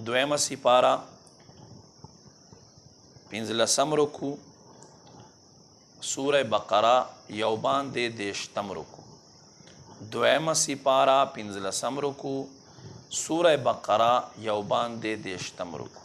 دویمه سپاره 15 رکوع سوره بقره یو باندې 30 رکوع دویمه سپاره 15 رکوع سوره بقره یو باندې 30 رکوع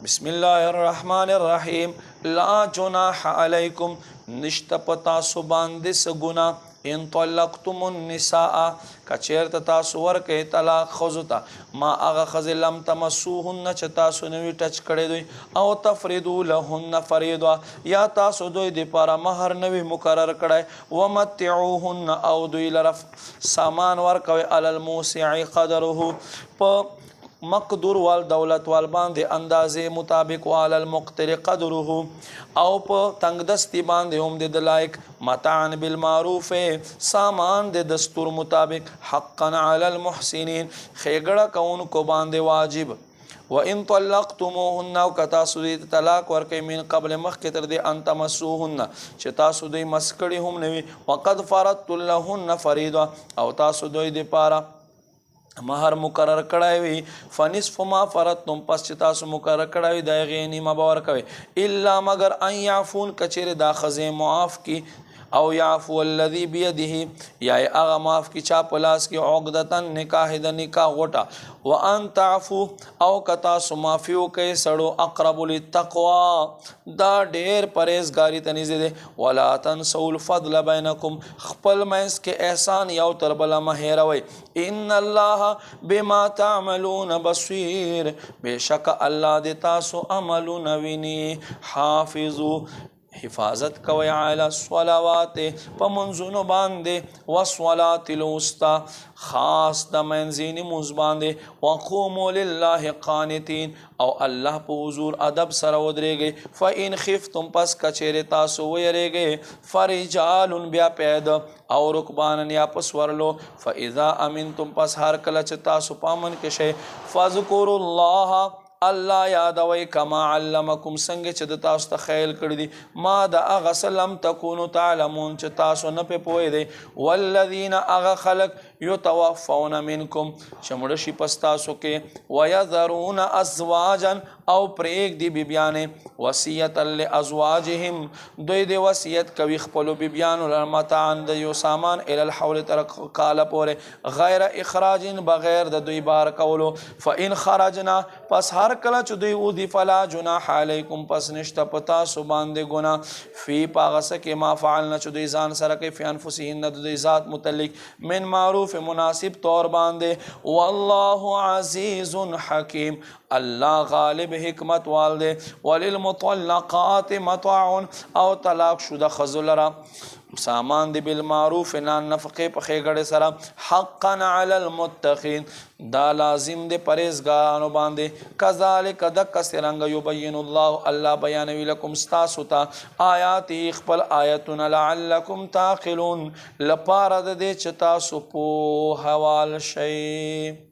بسم الله الرحمن الرحیم لا جناح علیکم نشته پتا سو باندې سګنا ان طلقتم النساء کچیرت تاسو ورکې طلاق ښځو ته ما هغه ښځې لم تمسوهن چې تاسو نوي ټچ کړی دوی او تفریدو لهن فریضه یا تاسو دوی دپاره مهر نوي مقرر کړی ومتعوهن او دوی لره سامان ورکوئ علی الموسع قدره په مقدور وال دولت وال باندې اندازې مطابق وعلى المقتر قدره او په تنگ دستی باندې هم د لایق متاعن بالمعروف سامان د دستور مطابق حقا علی المحسنین خیګړه کوونکو باندې واجب وان طلقتموهن او کتا سودی طلاق ورکې من قبل مخکې تر دې ان تمسوهن چې تاسو دوی مسکړي هم نوي وقد فرضت لهن فریضه او تاسو دوی د پاره مہر مقرر کړای وي فنصف ما فرضتم پس چې تاسو مقرر کړای وي د هغې نیمه به ورکوئ الا مگر ان یعفون کچېرې دا ښځې معاف کی او یعفو الذي بيده یا هغه معاف کی چا په لاس کې عقدتن نکاح د نکاح غوټه وان تعفو او کتا سو معافي وکړئ سړو اقرب للتقوا دا ډېر پرهیزګاري ته نږدې دی ولا تنسوا الفضل بینکم خپل منځ کې احسان یو تر بله مه هېروئ ان الله بما تعملون بصیر بېشکه الله د تاسو عملونه ویني حافظو حفاظت کوي علی الصلوات په منځونو باندې والصلاة الوسطى خاص د منځني مونځ باندې وقوموا لله قانتین او الله په حضور ادب سره ودرېږئ فإن خفتم پس کچېرې تاسو ویریږئ فرجال بیا پیدا او رکبانن یا په سورلو فاذا امنتم پس هر کله چې تاسو په امن کې شئ فاذکروا الله الله یادوي کما علمکم څنګه چې د تاسو ته خیل کړی دي ما د هغه څه لم تکونو تعلمون چې تاسو نه پې پوهې دی والذین هغه خلک یتوفون منکم چې مړه شي پس تاسو کې ویذرون ازواجا او پرېږدي بیبیانې وصیتا لازواجهم دوی د وصیت کوي خپلو بیبیانو لره متاعا د یو سامان الی الحول تر کاله پورې غیر اخراج بغیر د دوی بار کولو فإن خرجنا پس هر کله چې دوی ودي فلا جناح علیکم پس نشته په تاسو باندې ګناه فی په هغه څه کې ما فعلنا چې دوی ځان سره کوي فی انفسهن د دوی ذات متعلق من معروف مناسب طور باندې والله عزیز حکیم الله غالب حکمت والده وللمطلقات متاع او طلاق شده ښځو لره سامان دی بالمعروف نان نفقه په ښېګړې سره حقا علی المتقین دا لازم دی پرهیزګارانو باندې کذالک دقسې رنګه یبین الله الله بیانوي لکم ستاسو ته آیاتې خپل آیتونه لعلکم تعقلون لپاره د دې چې تاسو پوهه وال شئ